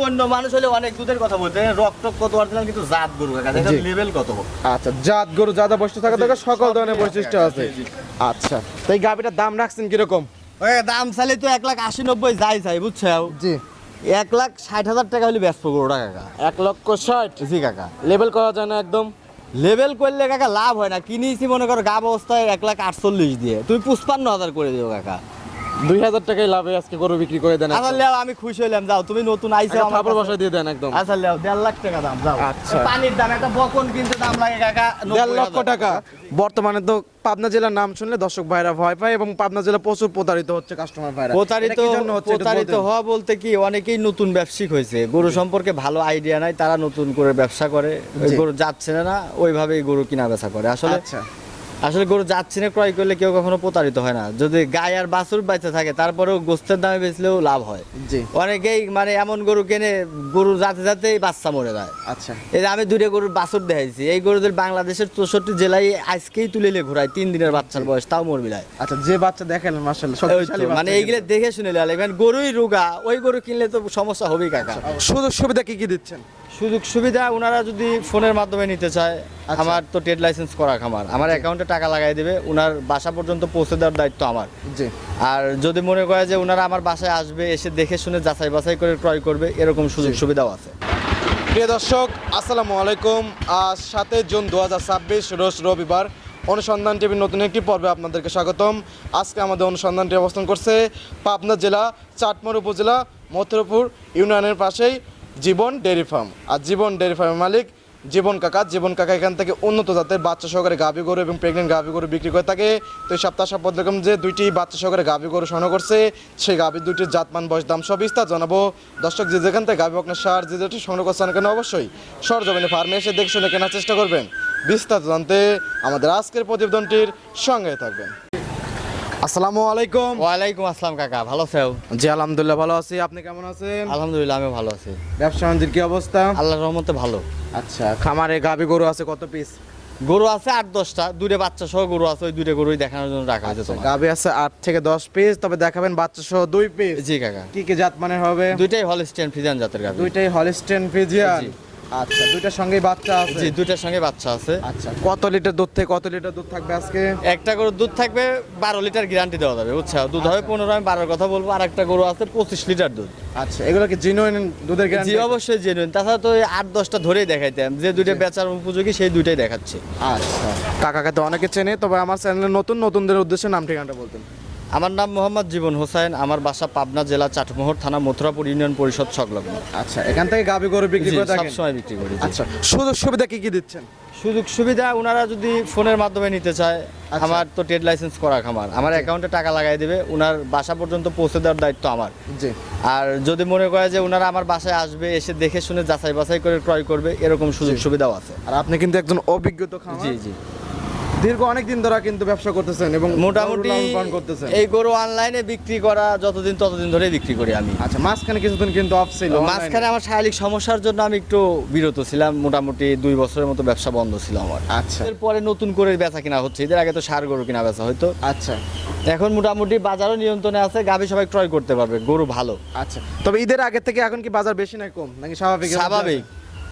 অন্য মানুষ হলে অনেক দুধের কথা বলতে, রক্ত কত অরিজিনাল, কিন্তু জাত গরু কাকা, দেখেন লেভেল কত। আচ্ছা, জাত গরু জাদা বৈশিষ্ট্য থাকা দরকার, সকল ধরনের বৈশিষ্ট্য আছে। আচ্ছা, তো এই গাভিটার দাম রাখছেন কিরকম? ওই দাম চাইলে তো 1,80,90 যাই চাই, বুঝছো? জি, 1,60,000 টাকা হলে ব্যস্ত গরুটা কাকা। 1,60,000? জি কাকা, লেবেল করা যায় না একদম? লেভেল করলে কাকা লাভ হয় না। কিনেছি মনে করো গাব অবস্থায় 1,48,000 দিয়ে, তুমি 55,000 করে দিও কাকা। 2,000 টাকায় লাভে আজকে গরু বিক্রি করে দেন। আচ্ছা লেও, আমি খুশি হইলাম। যাও, তুমি নতুন আইছো আমার খাবার কাছে। বসায় দিয়ে দেন একদম। আচ্ছা লেও, 1.5 লাখ টাকা দাম। যাও, আচ্ছা। পানির দাম, একটা বকন কিনতে দাম লাগে কাকা 1.5 লক্ষ টাকা। বর্তমানে তো পাবনা জেলার নাম শুনলে দর্শক ভাইরা ভয় পায় এবং পাবনা জেলা প্রচুর প্রতারিত হচ্ছে কাস্টমার ভাইরা। প্রতারিত হওয়া বলতে কি, অনেকেই নতুন ব্যবসায়িক হয়েছে, গরু সম্পর্কে ভালো আইডিয়া নাই, তারা নতুন করে ব্যবসা করে, ওই গরু যাচ্ছে না ওইভাবেই গরু কিনা বেচা করে। আসলে গরু যাচ্ছে না ক্রয় করলে কেউ কখনো প্রতারিত হয় না। যদি গায়ে আর বাছুর বেঁচে থাকে তারপরেও গোস্তের দামে বেচলেও লাভ হয়। অনেকেই মানে এমন গরু কেনে, গরু যাতে যাতেই বাচ্চা মরে যায়। আচ্ছা, এই যে আমি 2টা গরুর বাছুর দেখাইছি, এই গরুদের বাংলাদেশের 64 জেলায় আজকেই তুলে নিয়ে ঘোরায়, 3 দিনের বাচ্চার বয়স, তাও মরবি যায়। আচ্ছা, যে বাচ্চা দেখেন মাশাআল্লাহ শক্তিশালী বাচ্চা, মানে এইগুলো দেখে শুনে লাল। এখানে গরুই রোগা, ওই গরু কিনলে তো সমস্যা হবেই কাকা। সুযোগ সুবিধা কি কি দিচ্ছেন? সুযোগ সুবিধা ওনারা যদি ফোনের মাধ্যমে নিতে চায়, আমার তো ট্রেড লাইসেন্স করা খামার, আমার অ্যাকাউন্টে টাকা লাগাই দেবে, ওনার বাসা পর্যন্ত পৌঁছে দেওয়ার দায়িত্ব আমার। জি। আর যদি মনে করে যে ওনারা আমার বাসায় আসবে, এসে দেখে শুনে যাচাই বাছাই করে ক্রয় করবে, এরকম সুযোগ সুবিধাও আছে। প্রিয় দর্শক, আসসালামু আলাইকুম। আজ 7 জুন 2026 রোজ রবিবার। অনুসন্ধান টিভির নতুন একটি পর্বে আপনাদেরকে স্বাগতম। আজকে আমাদের অনুসন্ধানটি অবস্থান করছে পাবনা জেলা চাটমোহর উপজেলা মথুরাপুর ইউনিয়নের পাশেই জীবন ডেয়ারি ফার্ম। আর জীবন ডেয়ারি ফার্মের মালিক জীবন কাকা এখান থেকে উন্নত জাতের বাচ্চা সহকারে গাভী গরু এবং প্রেগনেন্ট গাভী গরু বিক্রি করে থাকে। তো এই সপ্তাহ সাপদ রকম যে 2টি বাচ্চা সহকারে গাভী গরু সংগ্রহ করছে, সেই গাভী 2টির জাতমান বয়স দাম সব বিস্তার জানাবো। দর্শক যে যেখান থেকে গাভী আপনার সার যে যেটি সংগ্রহ করছেন কেন অবশ্যই সরজমিনে ফার্মে এসে দেখে শুনে কেনার চেষ্টা করবেন। বিস্তারিত জানতে আমাদের আজকের প্রতিবেদনটির সঙ্গে থাকবেন। আসসালামু আলাইকুম। ওয়ালাইকুম আসসালাম কাকা, ভালো আছো? জি আলহামদুলিল্লাহ ভালো আছি, আপনি কেমন আছেন? আলহামদুলিল্লাহ আমি ভালো আছি। ব্যবসা বাণিজ্যের কি অবস্থা? আল্লাহর রহমতে ভালো। আচ্ছা, খামারে গাভী গরু আছে কত পিস? গরু আছে 8-10টা, 2টা বাচ্চা সহ গরু আছে, ওই 2টা গরুই দেখানোর জন্য রাখা হয়েছে তোমার। গাভী আছে 8 থেকে 10 পিস, তবে দেখাবেন বাচ্চা সহ 2 পিস। জি কাকা। কি কি জাত মানের হবে? 2টাই হলস্টিয়ান ফ্রিজিয়ান জাতের গাভী। 2টাই হলস্টেইন ফ্রিজিয়ান। জি। আচ্ছা, 2টার সঙ্গেই বাচ্চা আছে? জি, 2টার সঙ্গে বাচ্চা আছে। আচ্ছা, কত লিটার দুধ থেকে কত লিটার দুধ থাকবে আজকে? একটা গরুর দুধ থাকবে 12 লিটার গ্যারান্টি দেওয়া যাবে, বুঝছো? দুধ হবে 15, আমি 12 কথা বলবো। আর একটা গরু আছে 25 লিটার দুধ। আচ্ছা, এগুলো কি জেনুইন দুধের জি গ্যারান্টি? অবশ্যই জেনুইন। তাছাড়া তো 8-10টা ধরেই দেখাইতাম, যে 2টা বেচার উপযোগী সেই 2টাই দেখাচ্ছি। আচ্ছা, কাকাকে তো অনেকে চেনে, তবে আমার চ্যানেলে নতুনদের উদ্দেশ্যে নাম ঠিকানাটা বলতেন। আমার নাম মোহাম্মদ জীবন হোসেন, আমার বাসা পাবনা জেলা চাটমোহর থানা মথুরাপুর ইউনিয়ন পরিষদ সংলগ্ন। আচ্ছা, এখান থেকে গাভী গরু বিক্রি করে থাকেন? সবসময় বিক্রি করি। আচ্ছা, সুযোগ সুবিধা কি কি দিচ্ছেন? সুযোগ সুবিধা ওনারা যদি ফোনের মাধ্যমে নিতে চায়, আমার তো ট্রেড লাইসেন্স করা খামার, আমার অ্যাকাউন্টে টাকা লাগাই দেবে, ওনার বাসা পর্যন্ত পৌঁছে দেওয়ার দায়িত্ব আমার। জি। আর যদি মনে করে যে ওনারা আমার বাসায় আসবে, এসে দেখে শুনে যাচাই বাছাই করে ক্রয় করবে, এরকম সুযোগ সুবিধাও আছে। আর আপনি কিন্তু একজন অভিজ্ঞত খামার। জি জি। দীর্ঘ অনেক দিন ধরে কিন্তু ব্যবসা করতেছেন এবং মোটামুটি গরু লালন পালন করতেছেন। এই গরু অনলাইনে বিক্রি করা ততদিন ধরে বিক্রি করি আমি। আচ্ছা, মাঝখানে কিছুদিন কিন্তু অফ ছিল, মাঝখানে আমার শারীরিক সমস্যার জন্য আমি একটু বিরত ছিলাম, মোটামুটি 2 বছরের মতো ব্যবসা বন্ধ ছিল আমার। আচ্ছা। এরপরে নতুন করে বেচা কিনা হচ্ছে, এদের আগে তো ষাঁড় গরু কিনা বেচা হয়তো। আচ্ছা, এখন মোটামুটি বাজারও নিয়ন্ত্রণে আছে, গাভী সবাই ক্রয় করতে পারবে, গরু ভালো। আচ্ছা, তবে ঈদের আগে থেকে এখন কি বাজার বেশি না কম নাকি স্বাভাবিক? স্বাভাবিক।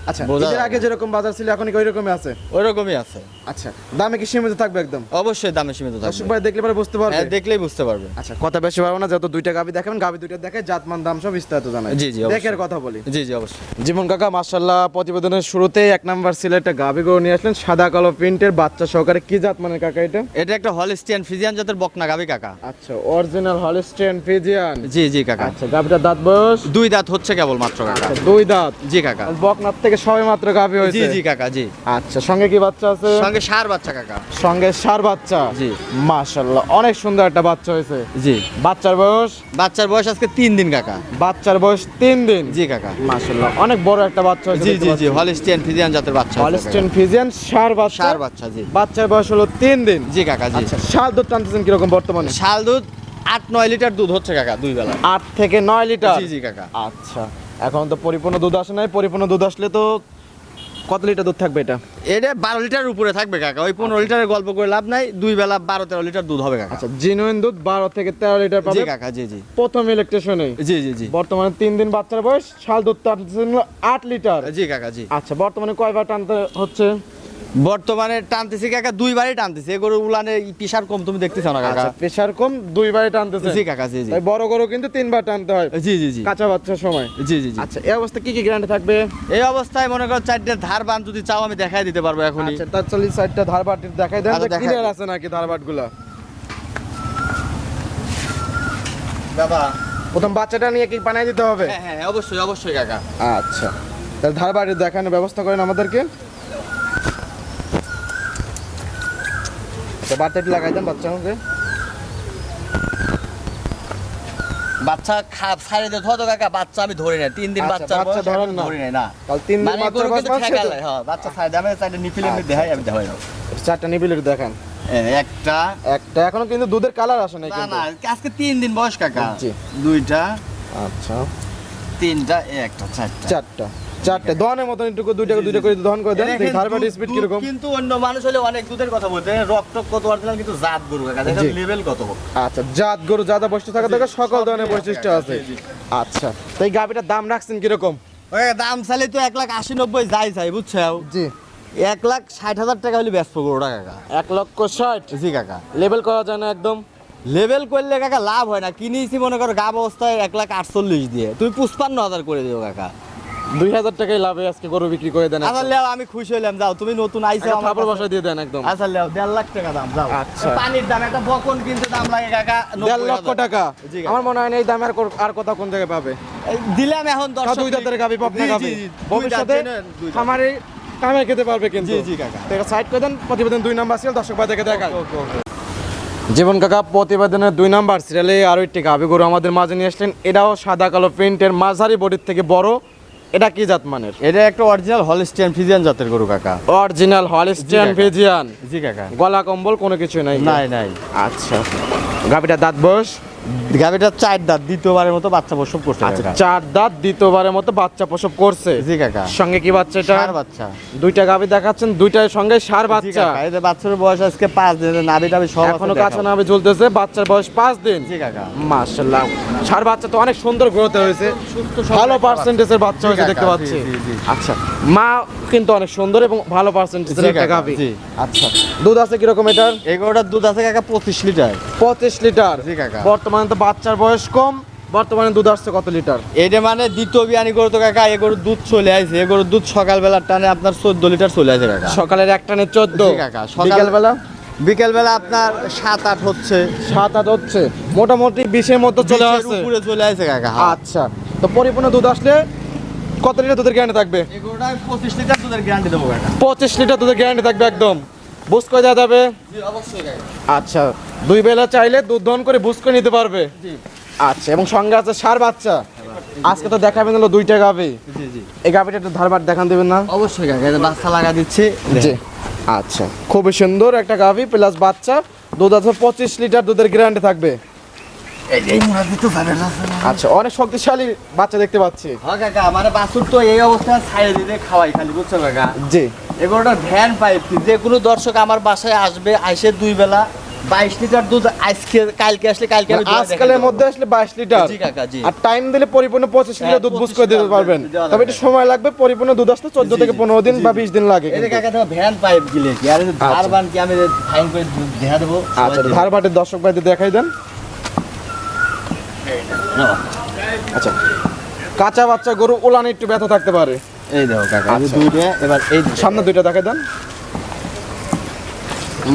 আচ্ছা, ঈদের আগে যেরকম বাজার ছিল এখন কি ওই রকমই আছে? ওই রকমই আছে। আচ্ছা, দামে কি সীমিত থাকবে একদম? অবশ্যই দামে সীমিত থাকবে। দর্শক ভাই দেখলে পরে বুঝতে পারবে? হ্যাঁ, দেখলেই বুঝতে পারবে। আচ্ছা, কথা বেশি পারবো না, যত 2টা গাভী দেখাবেন, গাভী 2টা দেখে জাতমান দাম সব বিস্তারিত জানাই। জি জি, দেখের কথা বলি। জি জি অবশ্যই। জীবন কাকা মাশাআল্লাহ, প্রতিবেদনের শুরুতে 1 নাম্বার সিলেটে গাভী গরু নিয়ে আসলেন, সাদা কালো প্রিন্টের বাচ্চা সহকারে। কি জাত মানের কাকা এটা? এটা একটা হলস্টিয়ান ফ্রিজিয়ান জাতের বকনা গাভী কাকা। আচ্ছা, অরিজিনাল হলস্টেইন ফ্রিজিয়ান। জি জি কাকা। আচ্ছা, গাভীটার দাঁত বয়স? 2 দাঁত হচ্ছে কেবল মাত্র কাকা। 2 দাঁত? জি কাকা। বকনার থেকে সবে মাত্র গাভী হয়েছে? জি জি কাকা জি। আচ্ছা, সঙ্গে কি বাচ্চা আছে? সঙ্গে ষাঁড় বাচ্চা কাকা। সঙ্গে ষাঁড় বাচ্চা? জি। মাশাআল্লাহ, অনেক সুন্দর একটা বাচ্চা হয়েছে। জি। বাচ্চার বয়স? বাচ্চার বয়স আজকে 3 দিন কাকা। বাচ্চার বয়স 3 দিন? জি কাকা। মাশাআল্লাহ, অনেক বড় একটা বাচ্চা হয়েছে। জি জি জি, হলস্টিয়ান ফ্রিজিয়ান জাতের বাচ্চা। হলস্টেইন ফ্রিজিয়ান ষাঁড় বাচ্চা? ষাঁড় বাচ্চা জি। বাচ্চার বয়স হলো 3 দিন? জি কাকা জি। আচ্ছা, শাল দুধ টানতেছেন কিরকম বর্তমানে? শাল দুধ 8-9 লিটার দুধ হচ্ছে কাকা 2 বেলা। 8 থেকে 9 লিটার? জি জি কাকা। আচ্ছা, এখন তো পরিপূর্ণ দুধ আসে নাই, পরিপূর্ণ দুধ আসলে তো কত লিটার দুধ থাকবে এটা? এটা 12 লিটারের উপরে থাকবে কাকা, ওই 15 লিটারের গল্প করে লাভ নাই, দুই বেলা 12-13 লিটার দুধ হবে কাকা। আচ্ছা, জিনুইন দুধ 12 থেকে 13 লিটার জি পাবে কাকা, জি জি প্রথম ইলেকট্রিশনে। জি জি জি বর্তমানে 3 দিন বাচ্চার বয়স, শাল দুধ টানতেছেন 8 লিটার। জি কাকা জি। আচ্ছা, বর্তমানে কয়বার টানতে হচ্ছে? বর্তমানে টানতেছি কাকা, দুইবারই টানতেছি। এই গরু উলানে প্রেসার কম, তুমি দেখতেছো না কাকা? আচ্ছা, প্রেসার কম, দুইবারই টানতেছে। জি কাকা, জি জি তাই বড় গরু কিন্তু 3 বার টানতে হয় জি জি জি কাঁচা বাচ্চার সময়। জি জি জি। আচ্ছা, এই অবস্থা কি কি গ্যারান্টি থাকবে? এই অবস্থায় মনে করো 4টে ধার বান যদি চাও আমি দেখাই দিতে পারবো এখনই। আচ্ছা, তার 40 সাইডটা ধারবাট দেখাই দেন, আচ্ছা, যে দেখাই। ক্লিয়ার আছে নাকি ধারবাটগুলো। বাবা প্রথম বাচ্চাটা নিয়ে কি বানাই দিতে হবে? হ্যাঁ হ্যাঁ অবশ্যই অবশ্যই কাকা। আচ্ছা, তাহলে ধারবাটের দেখানোর ব্যবস্থা করেন আমাদেরকে। আচ্ছা, বাচ্চাটি লাগাই দেন বাচ্চাকে। বাচ্চা খাপ ছাড়ে দিয়ে ধরো কাকা, বাচ্চা আমি ধরি না, 3 দিন আচ্ছা, বাচ্চা বাচ্চা ধরেন না? ধরি না। তাহলে 3 দিন মানে বাচ্চা গরু বয়স কিন্তু বাচ্চা ঠেকালে, তো? হ্যাঁ বাচ্চা ছাড়ে দিয়ে আমি সাইডে নিপিলে আমি আচ্ছা। দেখাই, আমি দেখাই না। 4টা নিবিলের দেখান। একটা একটা এখনো কিন্তু দুধের কালার আসে নাই না কিন্তু। না, আজকে 3 দিন বয়স কাকা। জি। দুইটা, আচ্ছা, তিনটা, একটা, চারটা। 4টা দহনের মতন একটু দুইটা করে দহন করে দেন। দেখেন, ধারবাটের স্পিড দুধ কিরকম? কিন্তু অন্য মানুষ হলে অনেক দুধের কথা বলতে, রক্ত কত অরিজিনাল, কিন্তু জাত গরু কাকা, দেখেন জি। লেভেল কত। আচ্ছা, জাত গরু যাদা বৈশিষ্ট্য থাকে তাকে সকল ধরনের সব বৈশিষ্ট্য আছে, আছে। জি, জি। আচ্ছা, তো এই গাভিটার দাম রাখছেন কিরকম? ওই দাম চাইলে তো 1,80,90 যাই চাই, বুঝছো? জি। 1,60,000 টাকা হলে ব্যস্ত গরুটা কাকা। 1,60,000 জি কাকা। লেভেল করা যায় না একদম? লেভেল করলে কাকা লাভ হয় না, কিনেছি মনে করো গাব অবস্থায় 1,48,000 দিয়ে, তুমি 55,000 করে দিও কাকা। 2,000 টাকায় লাভে আজকে গরু বিক্রি করে দেন। আচ্ছা লেও, আমি খুশি হইলাম, যাও তুমি নতুন আইছো আমার থাপড় কাছে। বসা দিয়ে দেন একদম। আচ্ছা লেও, 1.5 লাখ টাকা দাম, যাও। আচ্ছা। পানির দাম, একটা বকন কিনতে দাম লাগে কাকা 1.5 লক্ষ 90,000 টাকা। জি কাকা। আমার মনে হয় না এই দামে আর কথা কোন জায়গায় পাবে। এই দিলাম এখন 10 দুই দাঁতের গাভি, পাবনা জি, গাভি। জি, জি, দুই ভবিষ্যতে দাঁত, দুই দাঁত। খামারে কামে খেতে পারবে কিন্তু। জি, জি কাকা। তো এটা সাইড করে দেন, প্রতিবেদন 2 নাম্বার সিরিয়াল দর্শক ভাই দেখে দেখায়। ওকে, ওকে। জীবন কাকা প্রতিবেদনের 2 নাম্বার সিরিয়ালে আরো একটি গাভি গরু আমাদের মাঝে নিয়ে আসলেন। এটাও সাদা কালো প্রিন্টের, মাঝারি বডির থেকে বড়। এটা কি জাত মানের? এটা একটা অরিজিনাল হলস্টিয়ান ফ্রিজিয়ান জাতের গরু কাকা। অরিজিনাল হলিস্টিয়ান জি কাকা। ফ্রিজিয়ান। জি কাকা। গলা কম্বল কোনো কিছু নাই? নাই নাই। আচ্ছা, গাভিটা দাঁত বয়স? গাভিটা 4 দাঁত, দ্বিতীয়বারের মতো বাচ্চা প্রসব করছে আচ্ছা, কাকা। 4 দাঁত, দ্বিতীয়বারের মতো বাচ্চা প্রসব করছে। জি কাকা। সঙ্গে কি বাচ্চা এটা? ষাঁড় বাচ্চা। 2টা গাভি দেখাচ্ছেন, 2টার সঙ্গে ষাঁড় জি বাচ্চা। কাকা, এদের বাচ্চার বয়স আজকে 5 দিন, নাভি টাভি সব এখনো আছে, কাঁচা দেখাও। নাভি ঝুলতেছে, বাচ্চার বয়স 5 দিন। জি কাকা। মাশাআল্লাহ, ষাঁড় বাচ্চা তো অনেক সুন্দর গ্রোথ হয়েছে, সুস্থ ভালো সবল পার্সেন্টেজের বাচ্চা জি হয়েছে কাকা, দেখতে জি, পাচ্ছি। জি, জি। আচ্ছা, মা কিন্তু অনেক সুন্দর এবং ভালো পার্সেন্টেজের জি একটা কাকা, গাভি। জি। আচ্ছা, দুধ আছে কিরকম এটার? এই গরুটার দুধ আছে কাকা 25 লিটার। 25 লিটার। জি কাকা। বর্তমানে তো বাচ্চার বয়স কম, বর্তমানে দুধ আসছে কত লিটার? এইটা মানে দ্বিতীয় বিয়ানি গরু তো কাকা, এই গরুর দুধ চলে আসে, এই গরুর দুধ সকালবেলার টানে আপনার 14 লিটার চলে আসে কাকা। সকালের এক টানে 14। জি কাকা। বিকালবেলা বিকেলবেলা আপনার 7-8 হচ্ছে। 7-8 হচ্ছে, মোটামুটি 20-এর মধ্যে চলে 20-এর আসছে। উপরে চলে আসে কাকা। আচ্ছা, তো পরিপূর্ণ দুধ আসলে কত লিটার দুধের গ্যারান্টি থাকবে? এই গরুটা 25 লিটার দুধের গ্যারান্টি দেবো কাকা। 25 লিটার দুধের গ্যারান্টি থাকবে একদম। বুঝ করে দেওয়া যাবে? জি অবশ্যই কাকা। আচ্ছা, 2 বেলা চাইলে দুধ দহন করে বুঝ করে নিতে পারবে। জি আচ্ছা, এবং সঙ্গে আছে ষাঁড় বাচ্চা। আজকে তো দেখাবেন হলো 2টা গাভি। জি জি এই গাভিটা একটু ধারবাট দেখান দেবেন না? অবশ্যই কাকা, এটা বাচ্চা লাগা দিচ্ছি। জি। আচ্ছা, খুবই সুন্দর একটা গাভি প্লাস বাচ্চা। দুধ আছে 25 লিটার দুধের গ্যারান্টি থাকবে। এই মুরাদি তো ভালো না। আচ্ছা, অনেক শক্তিশালী বাচ্চা দেখতে পাচ্ছি। হ্যাঁ কাকা, মানে বাছুর তো এই অবস্থায় ছাইড়ে দিতে খাওয়াই খালি, বুঝছো কাকা? জি। এগুলোটা ভ্যান পাইপ, যে কোনো দর্শক আমার বাসায় আসবে, আইসে 2 বেলা 22 লিটার দুধ আজকে কালকে আসলে কালকে আমি দুধ আজকালের দেখাই মধ্যে আসলে 22 লিটার। জি কাকা, জি। আর টাইম দিলে পরিপূর্ণ 25 লিটার দুধ বুঝ করে দিতে 25 পারবেন। দেওয়া তবে যাবে। একটু সময় লাগবে, পরিপূর্ণ দুধ আসতে 14 জি, থেকে জি, 15 দিন জি, বা জি। 20 দিন লাগে এই যে কিন্তু। কাকা তোমার ভ্যান পাইপ গিলে কি আর আচ্ছা। ধার বান কি আমি ফাইন করে দেখা দেবো। আচ্ছা, ধারবাটের দর্শক ভাইদের দেখাই দেন। আচ্ছা, কাঁচা বাচ্চা গরু ওলানে একটু ব্যথা থাকতে পারে। এই দেখো কাকা, এই আচ্ছা। দুইটা, এবার এই সামনে 2টা দেখাই দেন।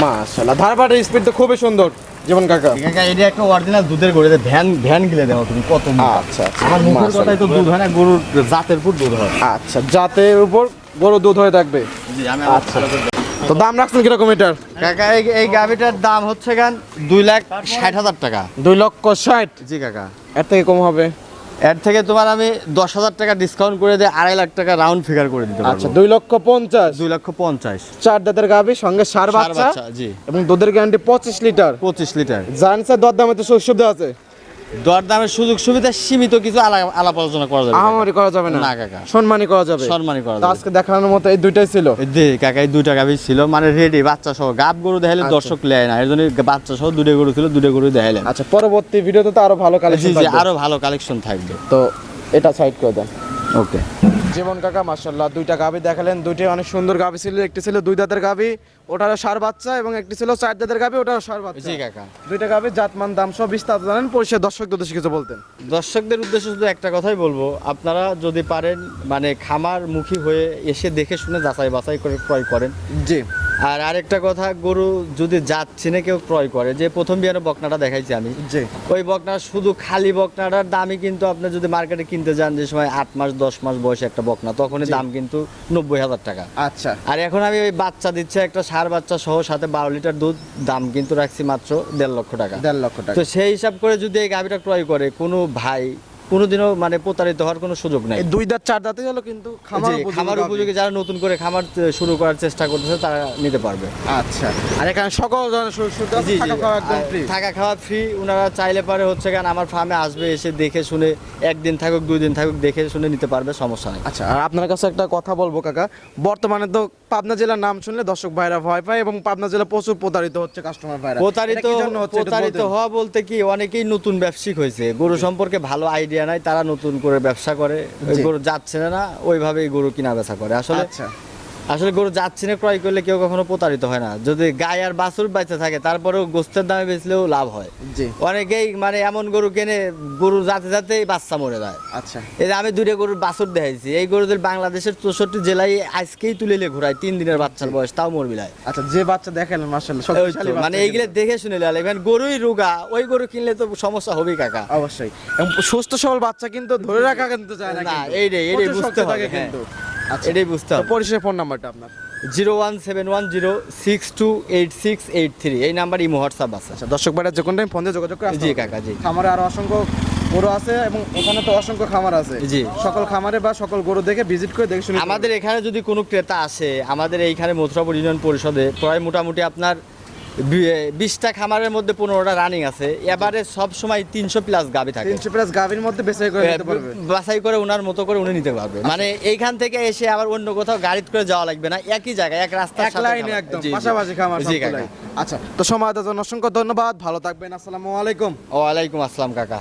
মাশাআল্লাহ, ধারবাটের স্পিড তো খুবই সুন্দর জীবন কাকা। কাকা এটা একটা অরিজিনাল দুধের গরু, ভ্যান ভ্যান গিলে দেখো তুমি কত মোটা। আচ্ছা, আচ্ছা। আমার মুখের মাশাআল্লাহ। কথাই তো দুধ হয় না, গরুর জাতের উপর দুধ হয়। আচ্ছা, জাতের উপর গরু দুধ হয়ে থাকবে। জি আমি আচ্ছা। তো দাম রাখছেন কিরকম এটার? কাকা এই গাভিটার দাম হচ্ছে গান 2,60,000 টাকা। 2,60,000। জি কাকা। এর থেকে কম হবে? এর থেকে তোমার আমি 10,000 টাকা ডিসকাউন্ট করে দিয়ে 2.5 লাখ টাকা রাউন্ড ফিগার করে দিতে পারবো। আচ্ছা, 2,50,000। 2,50,000। 4 দাঁতের গাভী সঙ্গে ষাঁড় ষাঁড় বাচ্চা বাচ্চা, জি। এবং দুধের গ্যারান্টি 25 লিটার। 25 লিটার। জানছে দরদামে তো সুবিধা আছে? দরদামের সুযোগ সুবিধা সীমিত, কিছু আলাপ আলোচনা করা যাবে। আহামরি করা যাবে না? না কাকা, সম্মানই করা যাবে। সম্মানই করা তো যাবে। আজকে দেখানোর মতো এই দুইটাই ছিল। দে কাকা, এই দুইটা গাভী ছিল, মানে রেডি বাচ্চা সহ। গাব গরু দেখাইলে আচ্ছা। দর্শক লেয় না, এর জন্য বাচ্চা সহ দুটো গরু ছিল, দুটো গরু দেখাইলেন। আচ্ছা, পরবর্তী ভিডিওতে তো আরো ভালো জি কালেকশন জি, থাকবে। আরো ভালো কালেকশন থাকবে। তো এটা সাইড করে দেন। ওকে। জীবন কাকা মাশাআল্লাহ দুইটা গাভী দেখালেন, দুইটাই অনেক সুন্দর গাভী ছিল। একটি ছিল 2 দাঁতের গাভী, ওটারও ষাঁড় বাচ্চা, এবং একটি ছিল 4 দাঁতের গাভী, ওটারও ষাঁড় বাচ্চা। জি কাকা। দুইটা গাভী জাতমান দাম সব বিস্তারিত জানেন, পরিশেষে দর্শকদের উদ্দেশ্যে কিছু বলতেন। দর্শকদের উদ্দেশ্যে শুধু একটা কথাই বলবো, আপনারা যদি পারেন মানে খামার মুখী হয়ে এসে দেখে শুনে যাচাই বাছাই করে ক্রয় করেন। জি। আর আরেকটা কথা, গরু যদি জাত চিনে কেউ ক্রয় করে, যে প্রথম বিয়ানে বকনাটা দেখাইছি আমি, জি। ওই বকনা শুধু খালি বকনাটার দামই কিন্তু আপনি যদি মার্কেটে কিনতে যান, যে সময় 8 মাস 10 মাস বয়সে একটা বকনা, তখনই জি। দাম কিন্তু 90,000 টাকা। আচ্ছা। আর এখন আমি ওই বাচ্চা দিচ্ছে একটা ষাঁড় বাচ্চা সহ, সাথে 12 লিটার দুধ, দাম কিন্তু রাখছি মাত্র 1.5 লক্ষ টাকা। 1.5 লক্ষ টাকা। তো সেই হিসাব করে যদি এই গাভিটা ক্রয় করে কোনো ভাই, কোনোদিনও মানে প্রতারিত হওয়ার কোনো সুযোগ নাই। এই 2 দাঁত 4 দাঁতই হলো, কিন্তু খামার জি, উপযোগী খামার গাভী। উপযোগী যারা নতুন করে খামার শুরু করার চেষ্টা করতেছে তারা নিতে পারবে। আচ্ছা। আর এখানে সকল ধরনের সুবিধা আছে, জি জি, থাকা খাওয়া একদম আর ফ্রি। থাকা খাওয়া ফ্রি। ওনারা চাইলে পারে হচ্ছে কারণ আমার ফার্মে আসবে, এসে দেখে শুনে একদিন থাকুক 2 দিন থাকুক দেখে শুনে নিতে পারবে, সমস্যা নেই। আচ্ছা, আর আপনার কাছে একটা কথা বলবো কাকা, বর্তমানে তো পাবনা জেলার নাম শুনলে দর্শক ভাইরা ভয় পায়, এবং পাবনা জেলা প্রচুর প্রতারিত হচ্ছে কাস্টমার ভাইরা। প্রতারিত এটা কি জন্য হচ্ছে একটু প্রতারিত বলতেন? হওয়া বলতে কি, অনেকেই নতুন ব্যবসায়িক হয়েছে, গরু সম্পর্কে ভালো আইডিয়া নাই, তারা নতুন করে ব্যবসা করে, ওই জি। গরু যাচ্ছে না ওইভাবেই গরু কিনা বেচা করে। আসলে আচ্ছা। আসলে গরু যাচ্ছে না ক্রয় করলে কেউ কখনো প্রতারিত হয় না। যদি গায়ে আর বাছুর বেঁচে থাকে, তারপরেও গোস্তের দামে বেচলেও লাভ হয়। জি। অনেকেই মানে এমন গরু কেনে, গরু যাতে যাতেই বাচ্চা মরে যায়। আচ্ছা। এই যে আমি 2টা গরুর বাছুর দেখাইছি, এই গরুদের বাংলাদেশের 64 জেলায় আজকেই তুলে ঘুরায়, 3 দিনের বাচ্চার বয়স, তাও মরবি নাই। আচ্ছা, যে বাচ্চা দেখালেন মাশাআল্লাহ ওই তো, শক্তিশালী বাচ্চা মানে এইগুলো কিন্তু। দেখে শুনে লাল, এবার গরুই রোগা, ওই গরু কিনলে তো সমস্যা হবেই কাকা। অবশ্যই, এবং সুস্থ সবল বাচ্চা কিন্তু ধরে রাখা কিন্তু যায় না না, কিন্তু। এইটাই প্রচুর বুঝতে শক্তি হবে, থাকে হ্যাঁ। কিন্তু। আচ্ছা, এটাই বুঝতে তো হবে। পরিশেষে ফোন নাম্বারটা আপনার। 01710628683, এই নাম্বার ইমো হোয়াটসঅ্যাপ আছে। আচ্ছা, দর্শক ভাইরা যে কোনো টাইম ফোন দিয়ে যোগাযোগ করে আসতে জি পারবেন। কাকা, জি। খামারে আরো অসংখ্য গরু আছে, এবং ওখানে তো অসংখ্য খামার আছে। জি। সকল খামারে বা সকল গরু দেখে ভিজিট করে দেখে শুনে আমাদের এখানে যদি কোনো ক্রেতা আসে, আমাদের এইখানে মথুরাপুর ইউনিয়ন পরিষদে প্রায় মোটামুটি আপনার 20টা খামারের মধ্যে 15টা রানিং আছে। এবারে সব সময় 300 প্লাস গাভী থাকে, 300 প্লাস গাভীর মধ্যে বেচাই করে নিতে পারবে। বাছাই করে ওনার মতো করে উনি নিতে পারবে। মানে এইখান থেকে এসে আবার অন্য কোথাও গাড়ি করে যাওয়া লাগবে না, একই জায়গায় এক রাস্তার এক লাইনে একদম পাশাপাশি খামার জি সবগুলাই। কাকা। আচ্ছা, তো সময় দেওয়ার জন্য অসংখ্য ধন্যবাদ, ভালো থাকবেন, আসসালামু আলাইকুম। ওয়ালাইকুম আসসালাম কাকা।